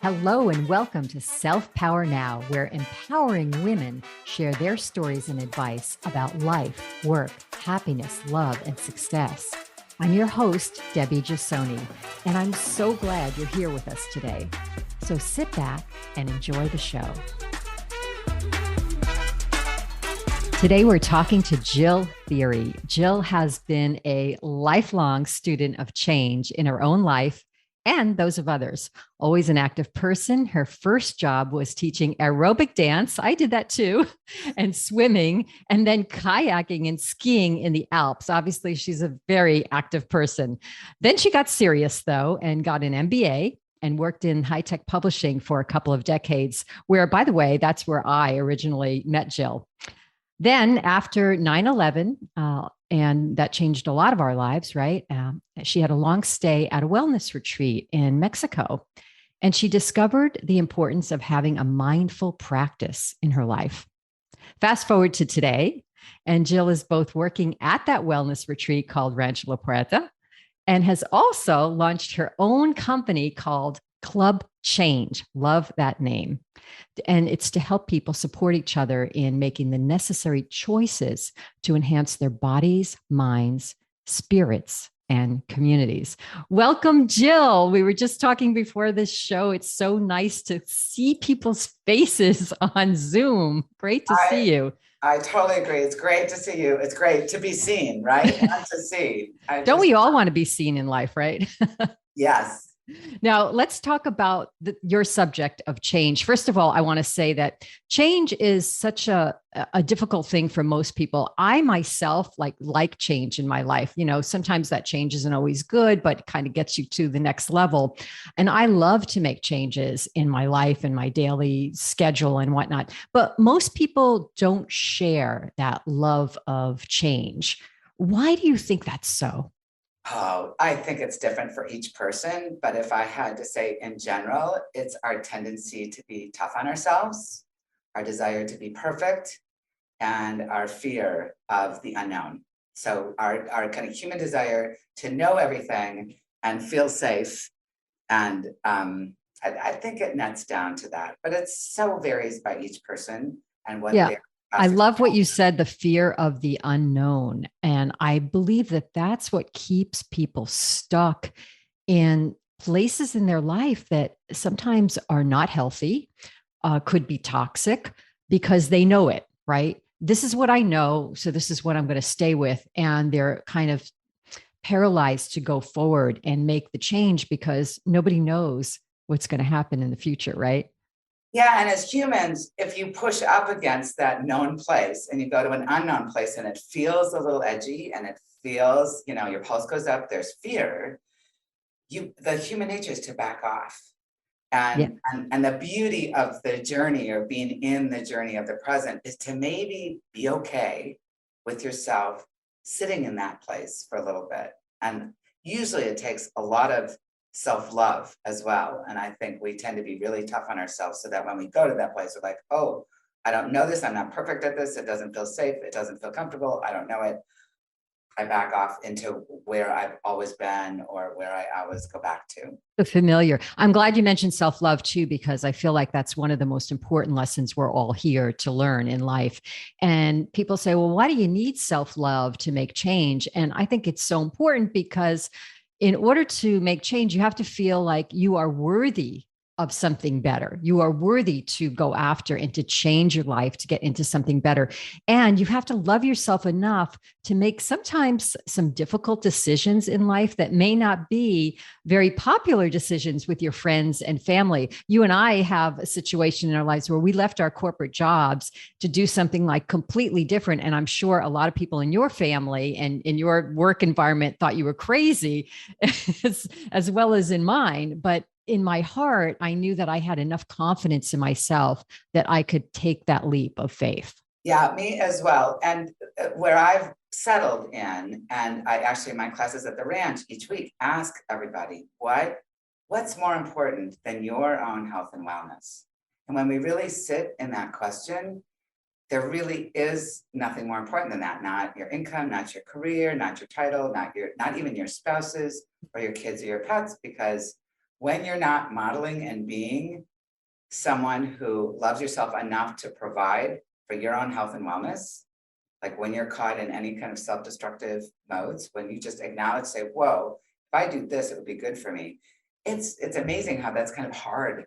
Hello and welcome to Self Power Now, where empowering women share their stories and advice about life, work, happiness, love, and success. I'm your host, Debbie Giussoni, and I'm so glad you're here with us today. So sit back and enjoy the show. Today, we're talking to Jill Thiry. Jill has been a lifelong student of change in her own life and those of others. Always an active person. Her first job was teaching aerobic dance. I did that too, and swimming, and then kayaking and skiing in the Alps. Obviously, she's a very active person. Then she got serious, though, and got an MBA and worked in high-tech publishing for a couple of decades, where, by the way, that's where I originally met Jill. Then after 9/11, and that changed a lot of our lives, right? She had a long stay at a wellness retreat in Mexico, and she discovered the importance of having a mindful practice in her life. Fast forward to today, and Jill is both working at that wellness retreat called Rancho La Puerta and has also launched her own company called Club Change. Love that name. And it's to help people support each other in making the necessary choices to enhance their bodies, minds, spirits, and communities. Welcome, Jill. We were just talking before this show. It's so nice to see people's faces on Zoom. Great to see you. I totally agree. It's great to see you. It's great to be seen, right? Not to see. Don't we all want to be seen in life, right? Yes. Now, let's talk about your subject of change. First of all, I want to say that change is such a difficult thing for most people. I myself like change in my life. You know, sometimes that change isn't always good, but kind of gets you to the next level. And I love to make changes in my life and my daily schedule and whatnot. But most people don't share that love of change. Why do you think that's so? Oh, I think it's different for each person. But if I had to say in general, it's our tendency to be tough on ourselves, our desire to be perfect, and our fear of the unknown. So our kind of human desire to know everything and feel safe. And I think it nets down to that. But it so varies by each person and what they're. I love what you said, the fear of the unknown. And I believe that that's what keeps people stuck in places in their life that sometimes are not healthy, could be toxic because they know it, right? This is what I know. So this is what I'm going to stay with. And they're kind of paralyzed to go forward and make the change because nobody knows what's going to happen in the future, right? Yeah, and as humans, if you push up against that known place and you go to an unknown place and it feels a little edgy and it feels, your pulse goes up, there's fear, the human nature is to back off. And the beauty of the journey or being in the journey of the present is to maybe be okay with yourself sitting in that place for a little bit. And usually it takes a lot of self-love as well. And I think we tend to be really tough on ourselves so that when we go to that place, we're like, oh, I don't know this. I'm not perfect at this. It doesn't feel safe. It doesn't feel comfortable. I don't know it. I back off into where I've always been or where I always go back to. The familiar. I'm glad you mentioned self-love too, because I feel like that's one of the most important lessons we're all here to learn in life. And people say, well, why do you need self-love to make change? And I think it's so important because in order to make change, you have to feel like you are worthy of something better. You are worthy to go after and to change your life, to get into something better. And you have to love yourself enough to make sometimes some difficult decisions in life that may not be very popular decisions with your friends and family. You and I have a situation in our lives where we left our corporate jobs to do something like completely different. And I'm sure a lot of people in your family and in your work environment thought you were crazy as well as in mine. But in my heart, I knew that I had enough confidence in myself that I could take that leap of faith. Yeah, me as well. And where I've settled in, and I actually, in my classes at the ranch each week, ask everybody, what's more important than your own health and wellness? And when we really sit in that question, there really is nothing more important than that. Not your income, not your career, not your title, not even your spouses or your kids or your pets, because when you're not modeling and being someone who loves yourself enough to provide for your own health and wellness, like when you're caught in any kind of self-destructive modes, when you just acknowledge, say, whoa, if I do this, it would be good for me. It's amazing how that's kind of hard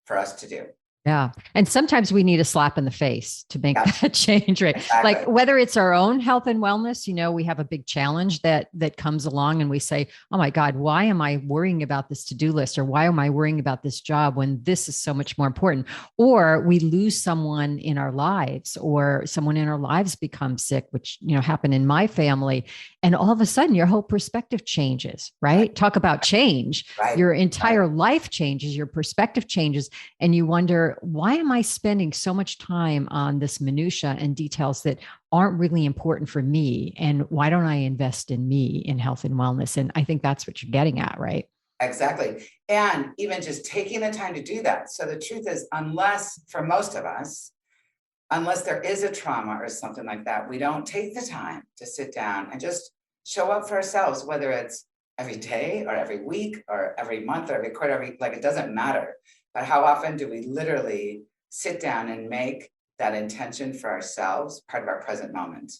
for us to do. Yeah. And sometimes we need a slap in the face to make that change, right? Exactly. Like whether it's our own health and wellness, we have a big challenge that comes along and we say, oh my God, why am I worrying about this to-do list? Or why am I worrying about this job when this is so much more important? Or we lose someone in our lives, or someone in our lives becomes sick, which, happened in my family. And all of a sudden your whole perspective changes, right? Talk about change. Your entire life changes, your perspective changes, and you wonder, why am I spending so much time on this minutia and details that aren't really important for me? And why don't I invest in me, in health and wellness? And I think that's what you're getting at, right? Exactly. And even just taking the time to do that. So the truth is, for most of us, unless there is a trauma or something like that, we don't take the time to sit down and just show up for ourselves, whether it's every day or every week or every month or every quarter, it doesn't matter. But how often do we literally sit down and make that intention for ourselves part of our present moment?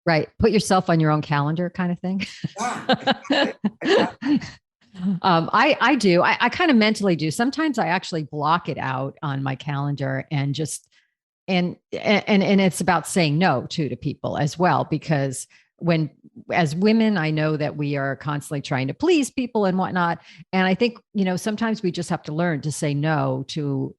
Right. Put yourself on your own calendar kind of thing. Yeah, exactly. I do. I kind of mentally do. Sometimes I actually block it out on my calendar and just, and it's about saying no to people as well, because as women, I know that we are constantly trying to please people and whatnot. And I think, sometimes we just have to learn to say no, to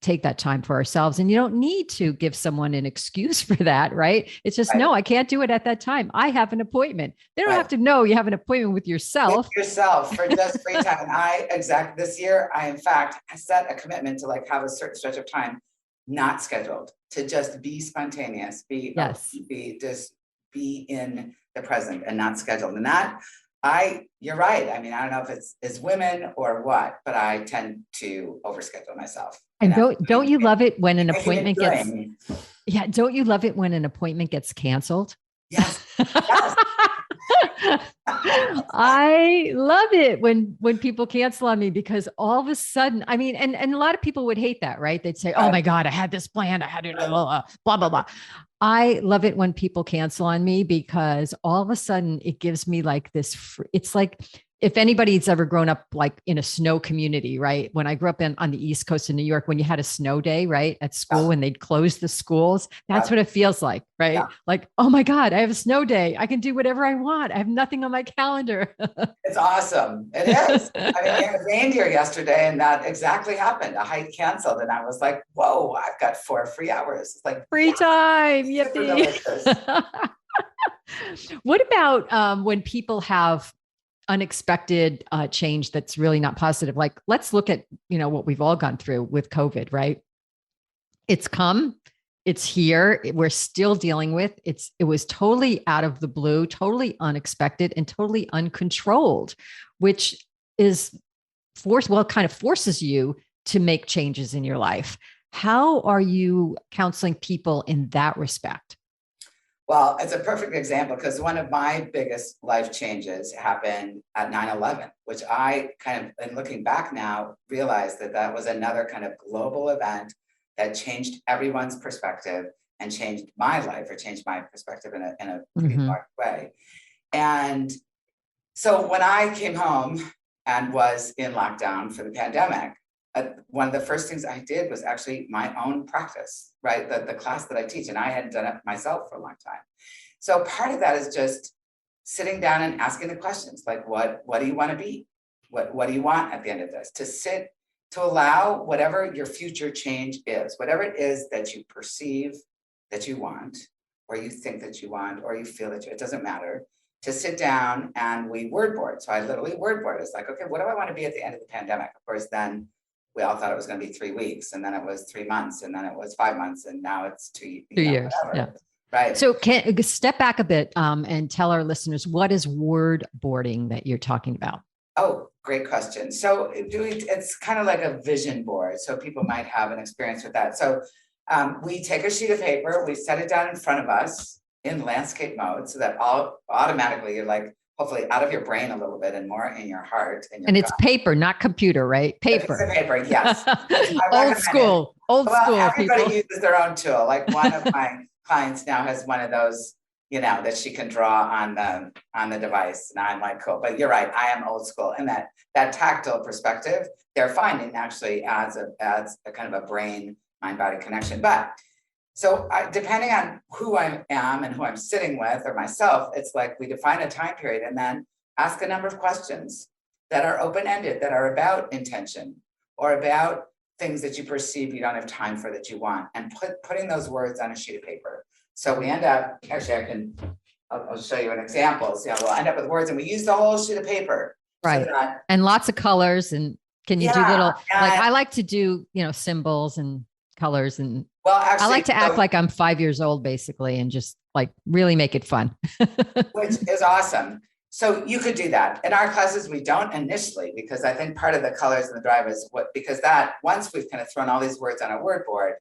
take that time for ourselves. And you don't need to give someone an excuse for that, right? It's just, no, I can't do it at that time. I have an appointment. They don't have to know you have an appointment with yourself. With yourself for just free time. And this year, I in fact set a commitment to have a certain stretch of time, not scheduled, to just be spontaneous, be in the present and not scheduled. And that you're right. I mean, I don't know if it's women or what, but I tend to overschedule myself. And don't you love it when an appointment don't you love it when an appointment gets canceled? Yes. I love it when people cancel on me, because all of a sudden, I mean, and a lot of people would hate that, right? They'd say, oh my God, I had this planned. I had to blah, blah, blah. I love it when people cancel on me, because all of a sudden it gives me this, it's like, if anybody's ever grown up in a snow community, right? When I grew up on the East Coast in New York, when you had a snow day, right, at school, when they'd close the schools, that's what it feels like, right? Yeah. Like, oh my God, I have a snow day. I can do whatever I want. I have nothing on my calendar. It's awesome. It is. I mean, we had reindeer yesterday, and that exactly happened. A hike canceled, and I was like, whoa, I've got 4 free hours. It's like free time. Yippee. What about when people have unexpected change that's really not positive? Like, let's look at, what we've all gone through with COVID, right? It's come, it's here. We're still dealing with it. It was totally out of the blue, totally unexpected, and totally uncontrolled, which is kind of forces you to make changes in your life. How are you counseling people in that respect? Well, it's a perfect example, because one of my biggest life changes happened at 9/11, which I kind of, in looking back now, realized that was another kind of global event that changed everyone's perspective and changed my life, or changed my perspective in a pretty large way. And so when I came home and was in lockdown for the pandemic, one of the first things I did was actually my own practice, right? The class that I teach, and I hadn't done it myself for a long time. So part of that is just sitting down and asking the questions, like, what do you want to be? What do you want at the end of this? To allow whatever your future change is, whatever it is that you perceive that you want, or you think that you want, or you feel it doesn't matter, to sit down and we word board. So I literally word board. It's like, okay, what do I want to be at the end of the pandemic? Of course, then we all thought it was going to be 3 weeks, and then it was 3 months, and then it was 5 months, and now it's 2 years. Yeah. Right. So can step back a bit and tell our listeners, what is word boarding that you're talking about? Oh, great question. So it's kind of like a vision board. So people might have an experience with that. So we take a sheet of paper, we set it down in front of us in landscape mode, so that automatically you're like, hopefully out of your brain a little bit and more in your heart and your And it's gut. paper, not computer, right? A piece Paper. of paper, yes. I Old recommend it. school, old Well, school everybody people. uses their own tool. Like one of my clients now has one of those, that she can draw on the device. And I'm like, cool. But you're right, I am old school. And that tactile perspective, they're finding actually adds a kind of a brain mind body connection. But so depending on who I am and who I'm sitting with or myself, it's like we define a time period and then ask a number of questions that are open-ended, that are about intention or about things that you perceive you don't have time for that you want, and putting those words on a sheet of paper. So we end up, actually I'll show you an example. So we'll end up with words and we use the whole sheet of paper. Right. So And lots of colors. And can you do little, like I like to do, symbols and colors, and well, actually, I like to act like I'm 5 years old basically, and just like really make it fun. which is awesome. So you could do that. In our classes, we don't initially, because I think part of the colors and the drive is because once we've kind of thrown all these words on a word board,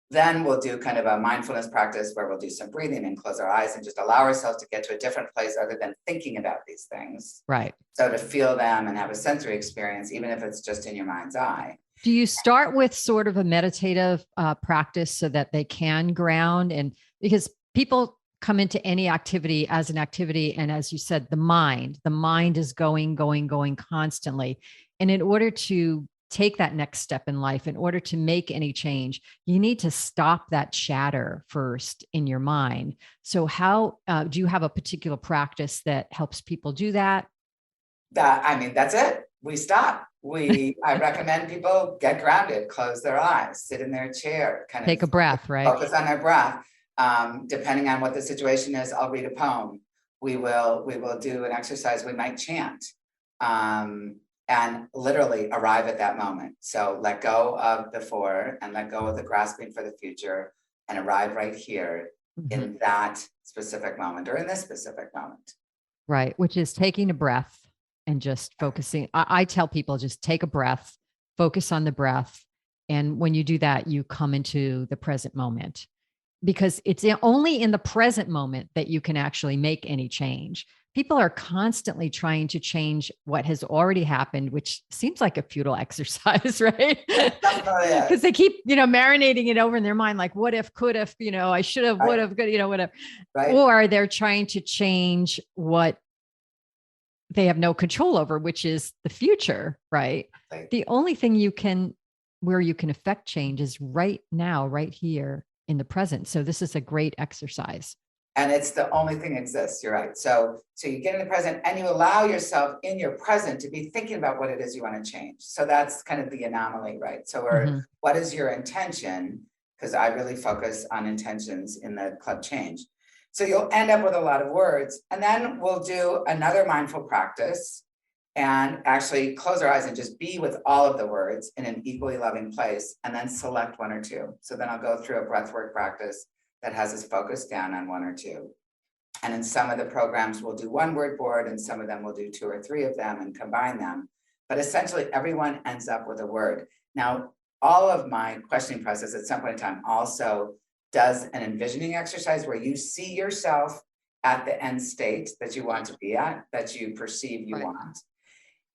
then we'll do kind of a mindfulness practice where we'll do some breathing and close our eyes and just allow ourselves to get to a different place other than thinking about these things. Right. So to feel them and have a sensory experience, even if it's just in your mind's eye. Do you start with sort of a meditative practice so that they can ground? And because people come into any activity as an activity, and as you said, the mind is going constantly. And in order to take that next step in life, in order to make any change, you need to stop that chatter first in your mind. So how do you have a particular practice that helps people do that? That's it. We stop. I recommend people get grounded, close their eyes, sit in their chair, kind of take a breath, right? Focus on their breath. Depending on what the situation is, I'll read a poem. We will do an exercise. We might chant, and literally arrive at that moment. So let go of before and let go of the grasping for the future and arrive right here in that specific moment or in this specific moment. Right. Which is taking a breath and just focusing. I tell people just take a breath, focus on the breath. And when you do that, you come into the present moment, because it's only in the present moment that you can actually make any change. People are constantly trying to change what has already happened, which seems like a futile exercise, right? Because they keep, marinating it over in their mind, like, what if, could if, I should have, would have, could, whatever. Right. Or they're trying to change what they have no control over, which is the future, right? The only thing where you can affect change is right now, right here in the present. So this is a great exercise. And it's the only thing that exists. You're right. So you get in the present and you allow yourself in your present to be thinking about what it is you want to change. So that's kind of the anomaly, right? So what is your intention? Because I really focus on intentions in the club change. So you'll end up with a lot of words, and then we'll do another mindful practice and actually close our eyes and just be with all of the words in an equally loving place, and then select one or two. So then I'll go through a breathwork practice that has us focus down on one or two. And in some of the programs, we'll do one word board, and some of them we'll do two or three of them and combine them. But essentially, everyone ends up with a word. Now, all of my questioning process at some point in time also does an envisioning exercise where you see yourself at the end state that you want to be at, that you perceive you want.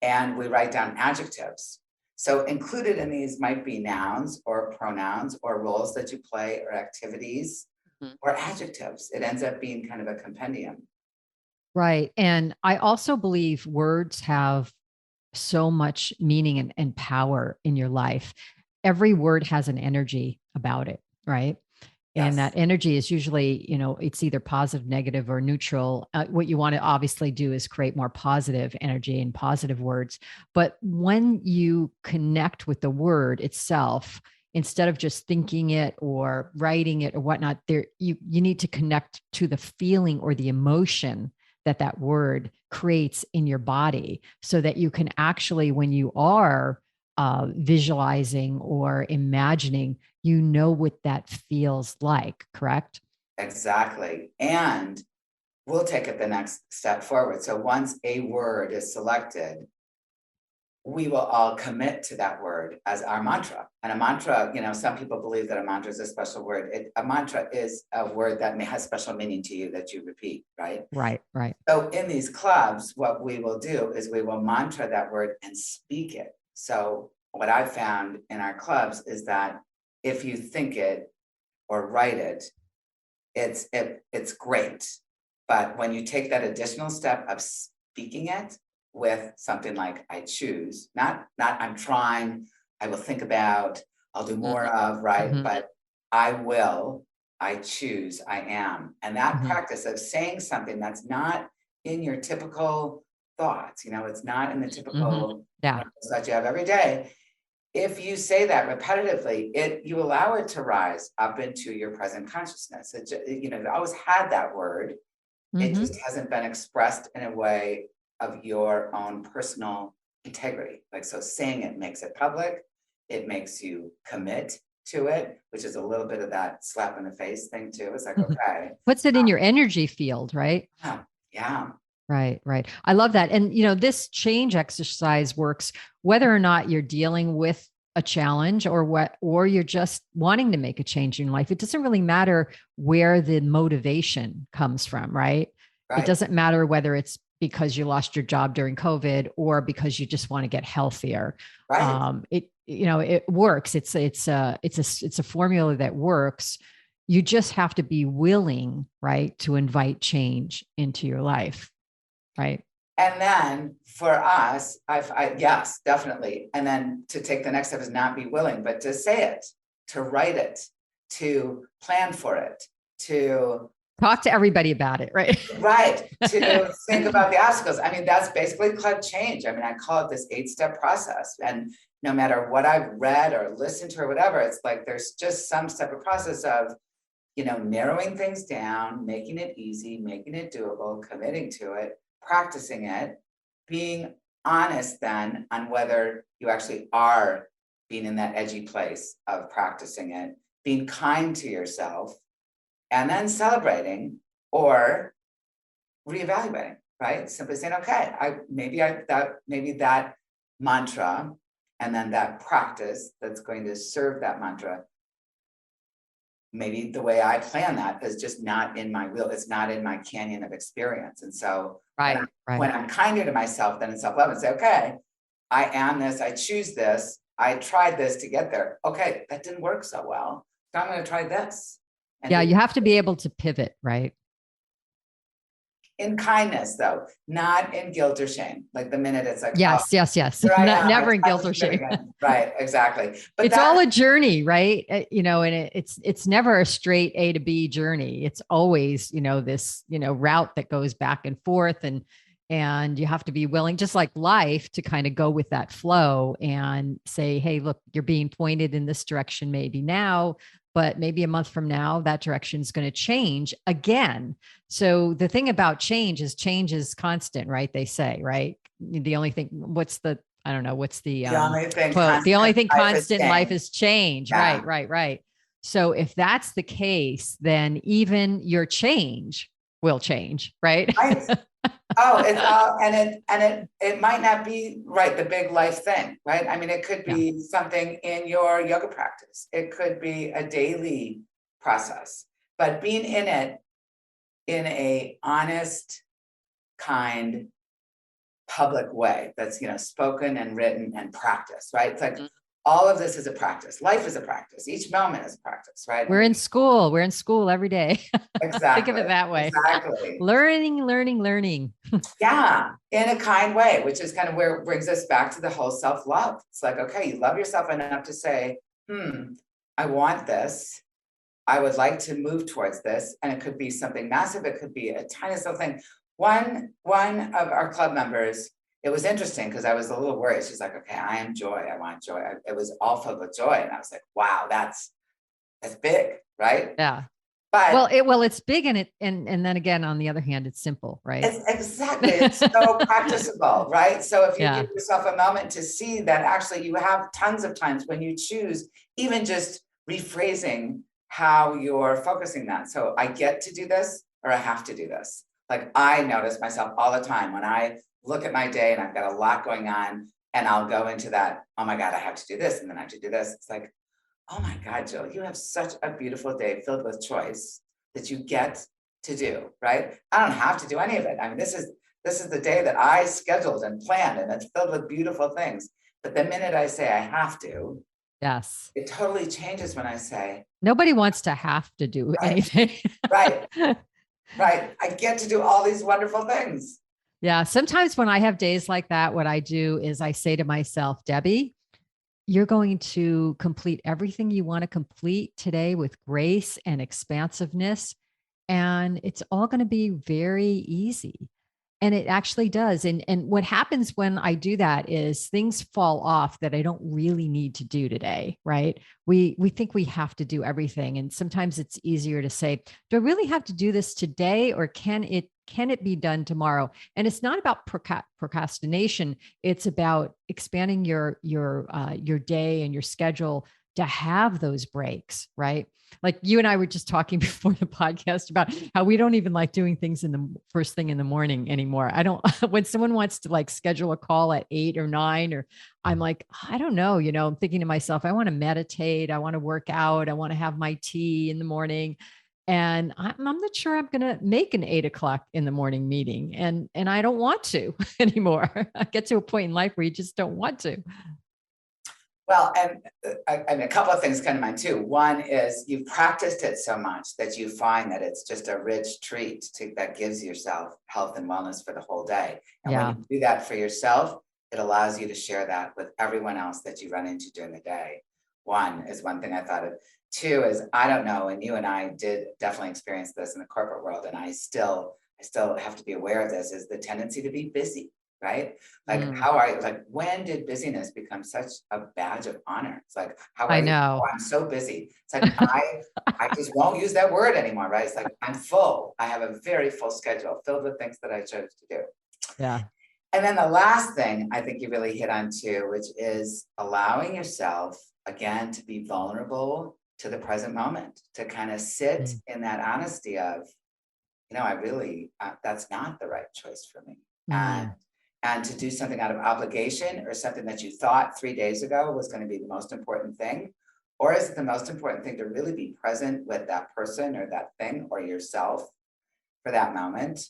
And we write down adjectives. So included in these might be nouns or pronouns or roles that you play or activities or adjectives. It ends up being kind of a compendium. Right. And I also believe words have so much meaning and power in your life. Every word has an energy about it, right? Yes. And that energy is usually, it's either positive, negative, or neutral. What you want to obviously do is create more positive energy and positive words. But when you connect with the word itself, instead of just thinking it or writing it or whatnot, you need to connect to the feeling or the emotion that word creates in your body, so that you can actually, when you are visualizing or imagining, what that feels like, correct? Exactly. And we'll take it the next step forward. So once a word is selected, we will all commit to that word as our mantra. And a mantra, some people believe that a mantra is a special word. A mantra is a word that has special meaning to you that you repeat, right? Right, right. So in these clubs, what we will do is we will mantra that word and speak it. So what I've found in our clubs is that if you think it or write it, it's great. But when you take that additional step of speaking it with something like I choose, not I'm trying, I will think about, I'll do more of, right? Mm-hmm. But I choose, I am. And that practice of saying something that's not in your typical thoughts, it's not in the typical that you have every day. If you say that repetitively, you allow it to rise up into your present consciousness. It always had that word. It just hasn't been expressed in a way of your own personal integrity. So saying it makes it public. It makes you commit to it, which is a little bit of that slap in the face thing too. It's like, okay. Puts it in your energy field, right? Yeah. Right, right. I love that. And, this change exercise works whether or not you're dealing with a challenge or you're just wanting to make a change in life. It doesn't really matter where the motivation comes from, right? It doesn't matter whether it's because you lost your job during COVID or because you just want to get healthier. Right. It works. It's a formula that works. You just have to be willing, right, to invite change into your life. Right. And then for us, yes, definitely. And then to take the next step is not be willing, but to say it, to write it, to plan for it, to talk to everybody about it. Right. Right. To think about the obstacles. I mean, that's basically club change. I mean, I call it this 8-step process. And no matter what I've read or listened to or whatever, it's like there's just some step of process of, narrowing things down, making it easy, making it doable, committing to it, practicing it, being honest then on whether you actually are being in that edgy place of practicing it, being kind to yourself, and then celebrating or reevaluating, right? Simply saying, okay, maybe that mantra and then that practice that's going to serve that mantra, maybe the way I plan that is just not in my wheel. It's not in my canyon of experience. And so when I'm kinder to myself, then in self-love and say, okay, I am this, I choose this, I tried this to get there. Okay, that didn't work so well. So I'm going to try this. And you have to be able to pivot, right? In kindness, though, not in guilt or shame. Like the minute it's like, yes. Never in guilt or shame. Right, exactly. But it's all a journey, right? And it's never a straight A to B journey. It's always, this, route that goes back and forth, and you have to be willing, just like life, to kind of go with that flow and say, hey, look, you're being pointed in this direction maybe now, but maybe a month from now, that direction is going to change again. So the thing about change is constant, right? They say, right? The only thing, the only thing constant in life is change. Yeah. Right. So if that's the case, then even your change will change, right? It's all, and it might not be right, the big life thing, right? I mean, it could be something in your yoga practice. It could be a daily process, but being in it in a honest, kind, public way that's, spoken and written and practiced, right? It's like all of this is a practice. Life is a practice. Each moment is a practice, right? We're in school every day. Exactly. Think of it that way. Exactly. Learning. Yeah, in a kind way, which is kind of where it brings us back to the whole self-love. It's like, okay, you love yourself enough to say, I want this. I would like to move towards this. And it could be something massive. It could be a tiny little thing. One of our club members, it was interesting because I was a little worried. She's like, okay, I am joy. I want joy. It was all filled with joy. And I was like, wow, that's big, right? Yeah. But it's big, and then again, on the other hand, it's simple, right? Exactly. It's so practicable, right? So if you give yourself a moment to see that actually you have tons of times when you choose, even just rephrasing how you're focusing that. So I get to do this or I have to do this. Like I notice myself all the time when I look at my day and I've got a lot going on And I'll go into that, oh my God, I have to do this, and then I have to do this. It's like, oh my God, Jill, you have such a beautiful day filled with choice that you get to do, right? I don't have to do any of it. I mean, this is the day that I scheduled and planned, and it's filled with beautiful things. But the minute I say I have to, Yes. it totally changes when I say, Nobody wants to have to do anything. right, right. I get to do all these wonderful things. Yeah. Sometimes when I have days like that, what I do is I say to myself, Debbie, you're going to complete everything you want to complete today with grace and expansiveness. And it's all going to be very easy. And it actually does. And what happens when I do that is things fall off that I don't really need to do today, right? We think we have to do everything. And sometimes it's easier to say, do I really have to do this today, or can it be done tomorrow? And it's not about procrastination. It's about expanding your day and your schedule to have those breaks, right? Like you and I were just talking before the podcast about how we don't even like doing things in the first thing in the morning anymore. I don't, when someone wants to like schedule a call at 8 or 9, or I'm like, I don't know, I'm thinking to myself, I want to meditate. I want to work out. I want to have my tea in the morning. And I'm not sure I'm going to make an 8 o'clock in the morning meeting. And I don't want to anymore. I get to a point in life where you just don't want to. Well, and I mean, a couple of things come to mind too. One is you've practiced it so much that you find that it's just a rich treat that gives yourself health and wellness for the whole day. And when you do that for yourself, it allows you to share that with everyone else that you run into during the day. One thing I thought of. Two is, I don't know, and you and I did definitely experience this in the corporate world, and I still have to be aware of this, is the tendency to be busy. Right? Like, how are you? Like, when did busyness become such a badge of honor? It's like, how are you? Oh, I'm so busy. It's like, I just won't use that word anymore, right? It's like, I'm full. I have a very full schedule filled with things that I chose to do. Yeah. And then the last thing I think you really hit on too, which is allowing yourself, again, to be vulnerable to the present moment, to kind of sit in that honesty of, I really, that's not the right choice for me. And to do something out of obligation, or something that you thought 3 days ago was going to be the most important thing? Or is it the most important thing to really be present with that person or that thing or yourself for that moment?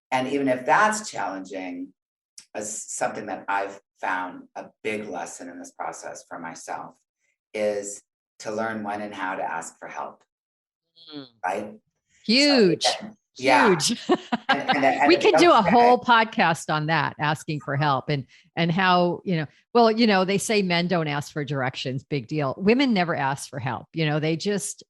And even if that's challenging, as something that I've found a big lesson in this process for myself is to learn when and how to ask for help. Right? Huge. So, huge. And we can do a whole podcast on that, asking for help, and how, they say men don't ask for directions, big deal. Women never ask for help. They just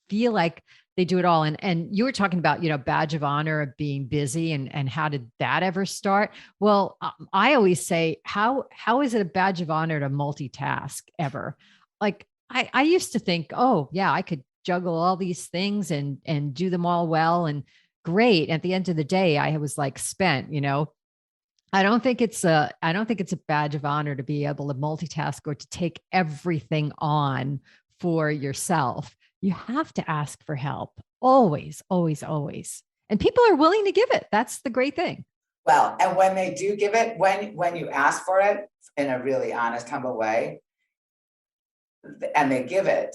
feel like they do it all. And you were talking about, badge of honor of being busy, and how did that ever start? Well, I always say, how is it a badge of honor to multitask ever? Like I used to think, oh yeah, I could juggle all these things and do them all well and great. At the end of the day, I was like spent, I don't think it's a badge of honor to be able to multitask or to take everything on for yourself. You have to ask for help. Always, always, always. And people are willing to give it. That's the great thing. Well, and when they do give it, when you ask for it in a really honest, humble way, and they give it,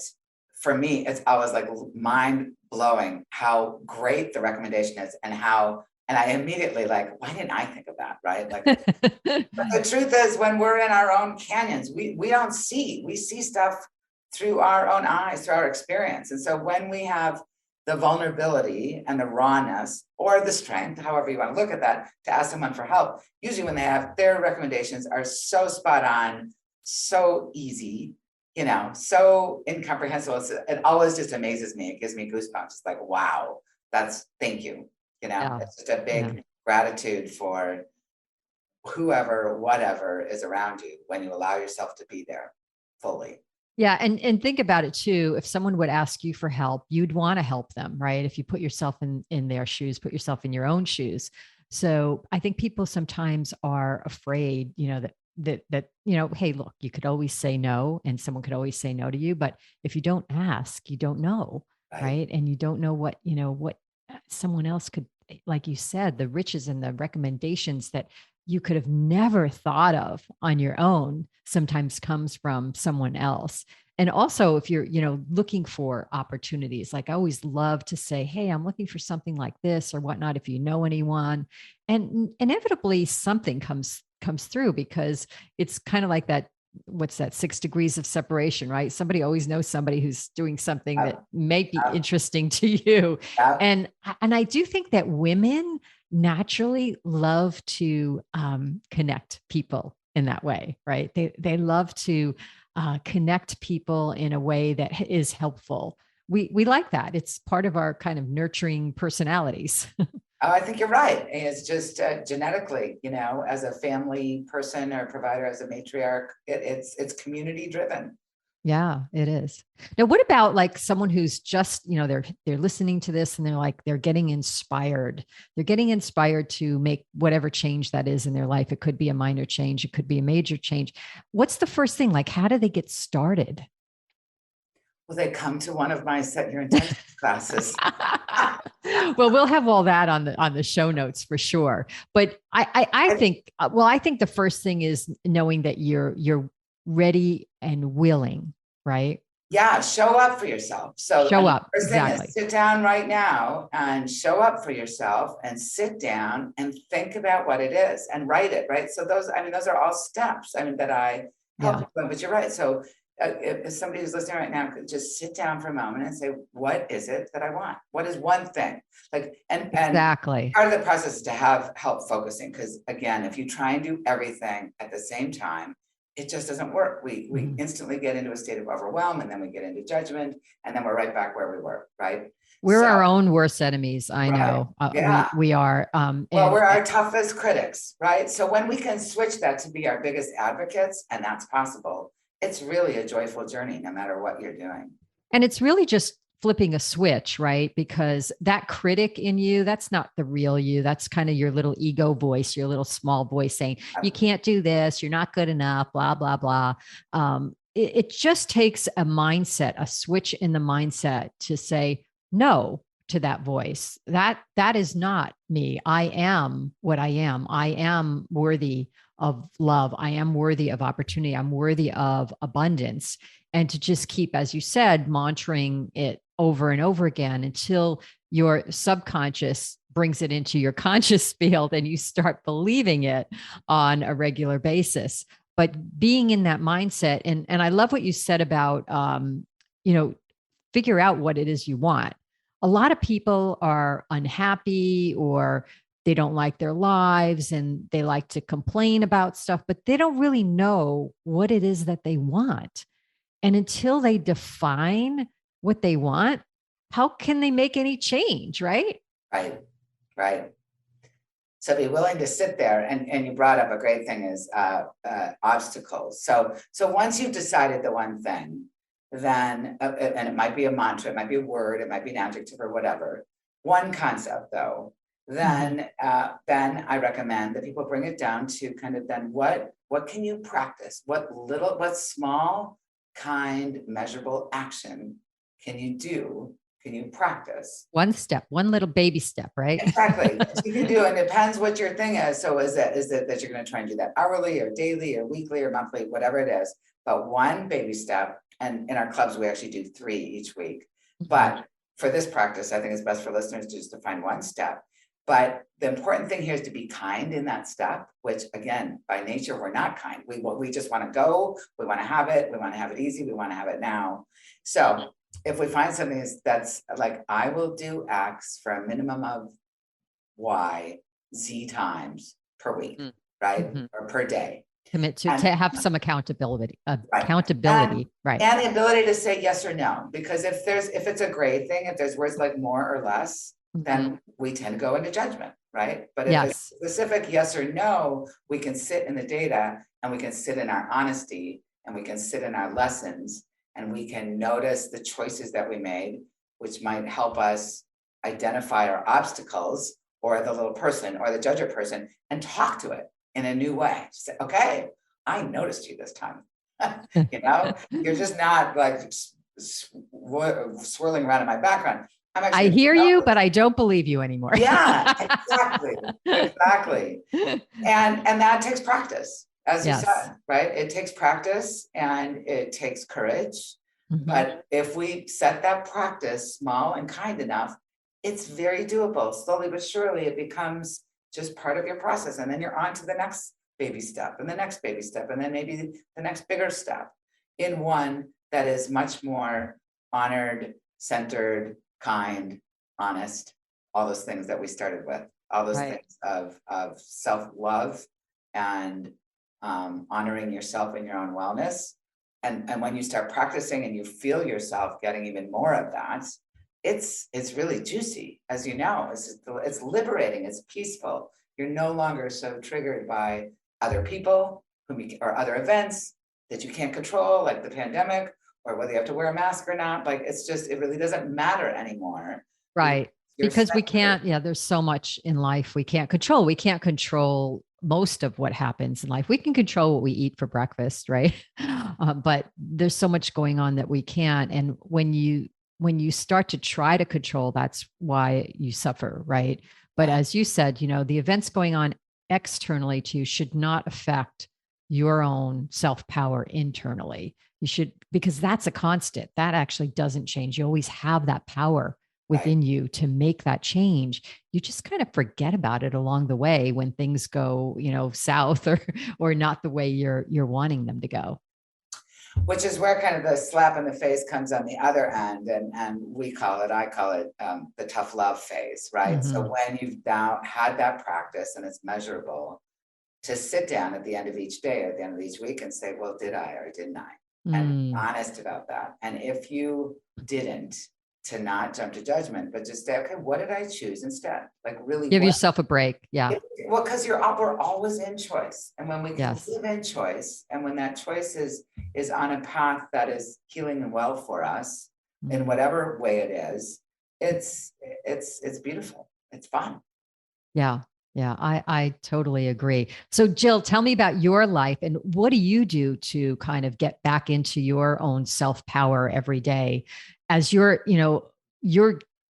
for me, it's always like mind blowing how great the recommendation is, and I immediately like, why didn't I think of that? Right. Like, but the truth is, when we're in our own canyons, we don't see, we see stuff through our own eyes, through our experience. And so when we have the vulnerability and the rawness, or the strength, however you want to look at that, to ask someone for help, usually when they have their recommendations are so spot on, so easy, so incomprehensible. It always just amazes me. It gives me goosebumps. It's like, wow, thank you. It's just a big gratitude for whoever, whatever is around you when you allow yourself to be there fully. Yeah. And think about it too. If someone would ask you for help, you'd want to help them, right? If you put yourself in their shoes, put yourself in your own shoes. So I think people sometimes are afraid, that, hey, look, you could always say no, and someone could always say no to you. But if you don't ask, you don't know. Right. And you don't know what someone else could, like you said, the riches and the recommendations that you could have never thought of on your own sometimes comes from someone else. And also if you're, looking for opportunities, like I always love to say, hey, I'm looking for something like this or whatnot, if you know anyone, and inevitably something comes through, because it's kind of like that, what's that, 6 degrees of separation, right? Somebody always knows somebody who's doing something that may be interesting to you. And I do think that women naturally love to connect people in that way, right? They love to connect people in a way that is helpful. We like that. It's part of our kind of nurturing personalities. Oh, I think you're right. It's just genetically, as a family person or provider, as a matriarch, it's community driven. Yeah, it is. Now, what about like someone who's just, they're listening to this and they're getting inspired. They're getting inspired to make whatever change that is in their life. It could be a minor change. It could be a major change. What's the first thing? Like, how do they get started? Well, they come to one of my Set Your Intention classes. Well, we'll have all that on the show notes for sure. But I think, I think the first thing is knowing that you're ready and willing, right? Yeah, show up for yourself. So show up. First exactly. thing is sit down right now and show up for yourself and sit down and think about what it is and write it, right? So those are all steps, that I help you with, but you're right. So if somebody who's listening right now could just sit down for a moment and say, what is it that I want? What is one thing? Exactly. Part of the process is to have help focusing. Because again, if you try and do everything at the same time, it just doesn't work. We instantly get into a state of overwhelm, and then we get into judgment, and then we're right back where we were, right? We're our own worst enemies. I know. Yeah. We are. We're our toughest critics, right? So when we can switch that to be our biggest advocates, and that's possible, it's really a joyful journey, no matter what you're doing. And it's really just flipping a switch, right? Because that critic in you, that's not the real you. That's kind of your little ego voice, your little small voice saying, you can't do this, you're not good enough, blah, blah, blah. It just takes a mindset, a switch in the mindset to say no to that voice. That is not me. I am what I am. I am worthy of love. I am worthy of opportunity. I'm worthy of abundance. And to just keep, as you said, monitoring it over and over again until your subconscious brings it into your conscious field and you start believing it on a regular basis. But being in that mindset, and I love what you said about, figure out what it is you want. A lot of people are unhappy, or they don't like their lives, and they like to complain about stuff, but they don't really know what it is that they want. And until they define what they want, how can they make any change, right? Right. So be willing to sit there. And you brought up a great thing is obstacles. So once you've decided the one thing, then, and it might be a mantra, it might be a word, it might be an adjective or whatever, one concept though, then I recommend that people bring it down to kind of then what can you practice? What small, kind, measurable action can you do? Can you practice? One step, one little baby step, right? Exactly. You can do, and it depends what your thing is. So is it that you're going to try and do that hourly or daily or weekly or monthly, whatever it is, but one baby step. And in our clubs, we actually do 3 each week. But for this practice, I think it's best for listeners just to find one step. But the important thing here is to be kind in that step, which again, by nature, we're not kind. We just want to go, we want to have it easy, we want to have it now. So if we find something that's like, I will do X for a minimum of Y, Z times per week, right? Or per day. Commit to have some accountability, right? And the ability to say yes or no, because if it's a gray thing, if there's words like more or less, then we tend to go into judgment, right? But if it's specific yes or no, we can sit in the data, and we can sit in our honesty, and we can sit in our lessons, and we can notice the choices that we made, which might help us identify our obstacles or the little person or the judger person, and talk to it in a new way. Say, okay, I noticed you this time. You're just not like swirling around in my background. I'm I actually, hear you, but I don't believe you anymore. yeah, exactly, exactly. And that takes practice, as you Yes. said, right? It takes practice and it takes courage. Mhm. But if we set that practice small and kind enough, it's very doable. Slowly but surely, it becomes just part of your process. And then you're on to the next baby step and the next baby step, and then maybe the next bigger step in one that is much more honored, centered, kind, honest, all those things that we started with, all those Right. things of self-love and honoring yourself and your own wellness. And when you start practicing and you feel yourself getting even more of that, it's really juicy, as you know. It's liberating, it's peaceful. You're no longer so triggered by other people or other events that you can't control, like the pandemic, or whether you have to wear a mask or not. Like it really doesn't matter anymore. Right. You're Because we centered. can't, yeah, there's so much in life we can't control. We can't control most of what happens in life. We can control what we eat for breakfast, right? But there's so much going on that we can't. And when you start to try to control, that's why you suffer, right? But Right, as you said, the events going on externally to you should not affect your own self-power internally. You should, because that's a constant. That actually doesn't change. You always have that power right. within you to make that change. You just kind of forget about it along the way when things go, south or not the way you're wanting them to go. Which is where kind of the slap in the face comes on the other end, and I call it the tough love phase, right? So Mm-hmm. when you've now had that practice and it's measurable, to sit down at the end of each day or at the end of each week and say, well, did I or didn't I? And be Mm. honest about that. And if you didn't, to not jump to judgment, but just say, okay, what did I choose instead? Like really, Give what yourself a break. Yeah. well, because we're always in choice. And when we can Yes. live in choice, and when that choice is on a path that is healing and well for us in Mm. whatever way it is, it's beautiful. It's fun. Yeah. Yeah. I totally agree. So Jill, tell me about your life and what do you do to kind of get back into your own self-power every day as you're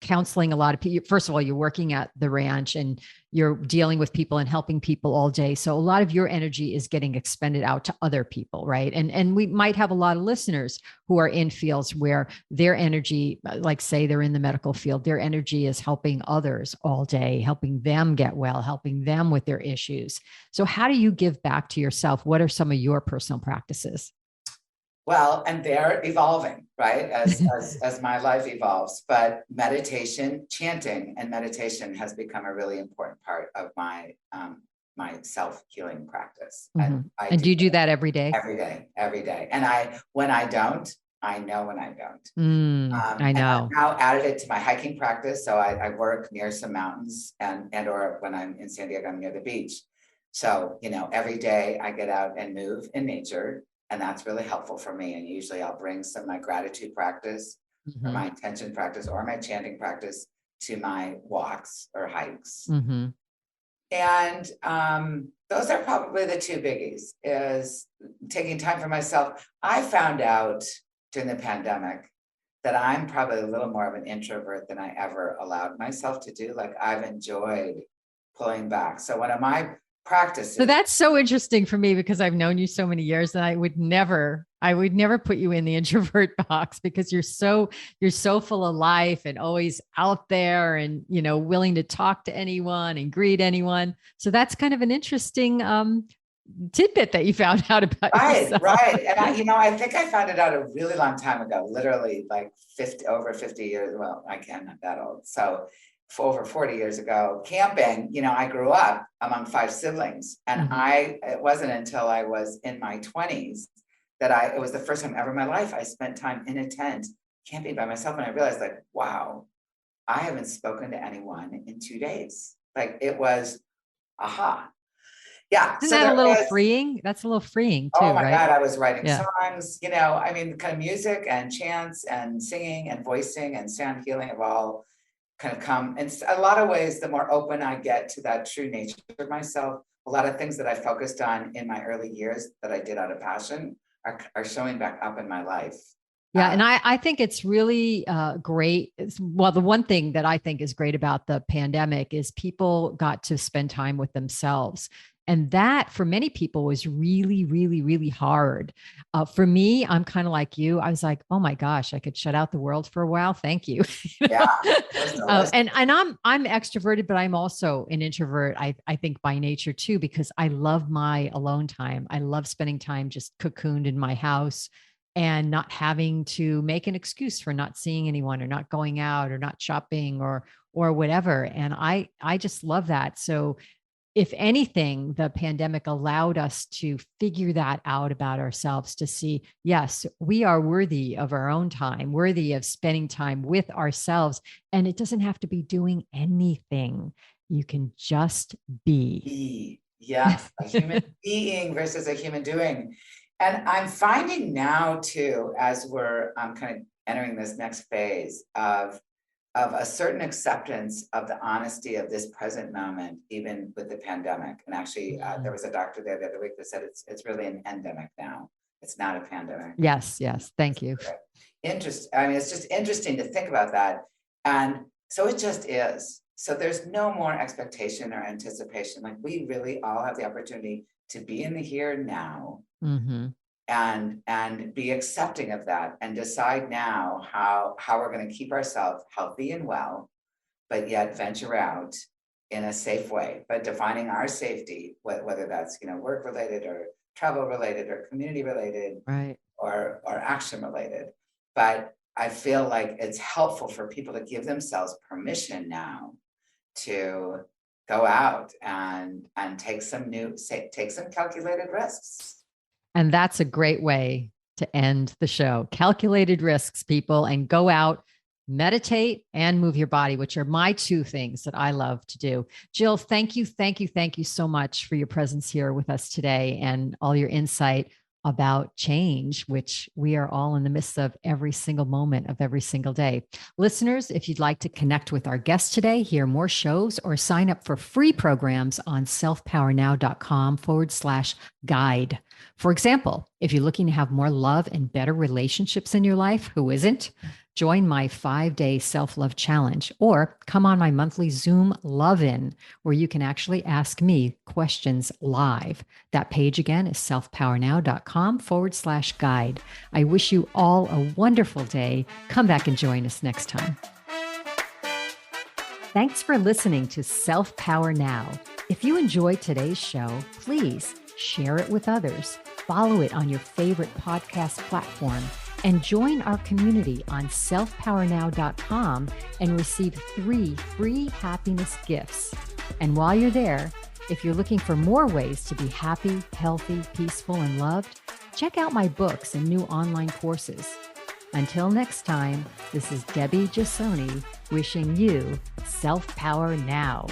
counseling a lot of people. First of all, you're working at the ranch and you're dealing with people and helping people all day. So a lot of your energy is getting expended out to other people, right? And we might have a lot of listeners who are in fields where their energy, like say they're in the medical field, their energy is helping others all day, helping them get well, helping them with their issues. So how do you give back to yourself? What are some of your personal practices? Well, and they're evolving, right? As my life evolves. But meditation, chanting and meditation has become a really important part of my self-healing practice. And Mhm. I And do do you do that every day? every day, every day. And when I don't, I know when I don't. I And I've know. now added it to my hiking practice. So I work near some mountains or when I'm in San Diego, I'm near the beach. So, every day I get out and move in nature, and that's really helpful for me. And usually I'll bring some of my gratitude practice or Hmm. my intention practice or my chanting practice to my walks or hikes. Hmm. And those are probably the two biggies, is taking time for myself. I found out during the pandemic that I'm probably a little more of an introvert than I ever allowed myself to do. Like I've enjoyed pulling back. So one of my So practices, that's so interesting for me because I've known you so many years and I would never put you in the introvert box because you're so full of life and always out there and, willing to talk to anyone and greet anyone. So that's kind of an interesting tidbit that you found out about right, yourself. right. And I think I found it out a really long time ago, literally like over 50 years. Well, I can't, not that old. So for over 40 years ago, camping, I grew up among 5 siblings. And Mhm. it wasn't until I was in my 20s that it was the first time ever in my life I spent time in a tent camping by myself. And I realized like, wow, I haven't spoken to anyone in 2 days. Like it was, aha. Yeah. Isn't So that a there little is. freeing? That's a little freeing Oh too, my right? God, I was writing Yeah. songs, I mean, kind of music and chants and singing and voicing and sound healing have all kind of come. In a lot of ways, the more open I get to that true nature of myself, a lot of things that I focused on in my early years that I did out of passion are showing back up in my life. Yeah. And I think it's really great. Well, the one thing that I think is great about the pandemic is people got to spend time with themselves. And that for many people was really, really, really hard. For me, I'm kind of like you. I was like, oh my gosh, I could shut out the world for a while. Thank you. Yeah. And I'm extroverted, but I'm also an introvert, I think by nature too, because I love my alone time. I love spending time just cocooned in my house and not having to make an excuse for not seeing anyone or not going out or not shopping or whatever. And I just love that. So if anything, the pandemic allowed us to figure that out about ourselves, to see, yes, we are worthy of our own time, worthy of spending time with ourselves. And it doesn't have to be doing anything. You can just be. Yes, a human being versus a human doing. And I'm finding now too, as we're kind of entering this next phase of a certain acceptance of the honesty of this present moment, even with the pandemic. And actually, there was a doctor there the other week that said it's really an endemic now. It's not a pandemic. Yes, yes. Thank you. I mean, it's just interesting to think about that. And so it just is. So there's no more expectation or anticipation. Like we really all have the opportunity to be in the here now. Mm-hmm. And be accepting of that and decide now how we're going to keep ourselves healthy and well, but yet venture out in a safe way, but defining our safety, whether that's, work related or travel related or community related, right, or action related. But I feel like it's helpful for people to give themselves permission now to go out and take some calculated risks. And that's a great way to end the show. Calculated risks, people, and go out, meditate, and move your body, which are my two things that I love to do. Jill, thank you so much for your presence here with us today and all your insight about change, which we are all in the midst of every single moment of every single day. Listeners, if you'd like to connect with our guest today, hear more shows, or sign up for free programs on selfpowernow.com/guide. For example, if you're looking to have more love and better relationships in your life, who isn't? Join my 5-day self-love challenge or come on my monthly Zoom love-in where you can actually ask me questions live. That page again is selfpowernow.com/guide. I wish you all a wonderful day. Come back and join us next time. Thanks for listening to Self Power Now. If you enjoyed today's show, please share it with others, follow it on your favorite podcast platform, and join our community on selfpowernow.com and receive 3 free happiness gifts. And while you're there, if you're looking for more ways to be happy, healthy, peaceful, and loved, check out my books and new online courses. Until next time, this is Debbie Jasoni wishing you self-power now.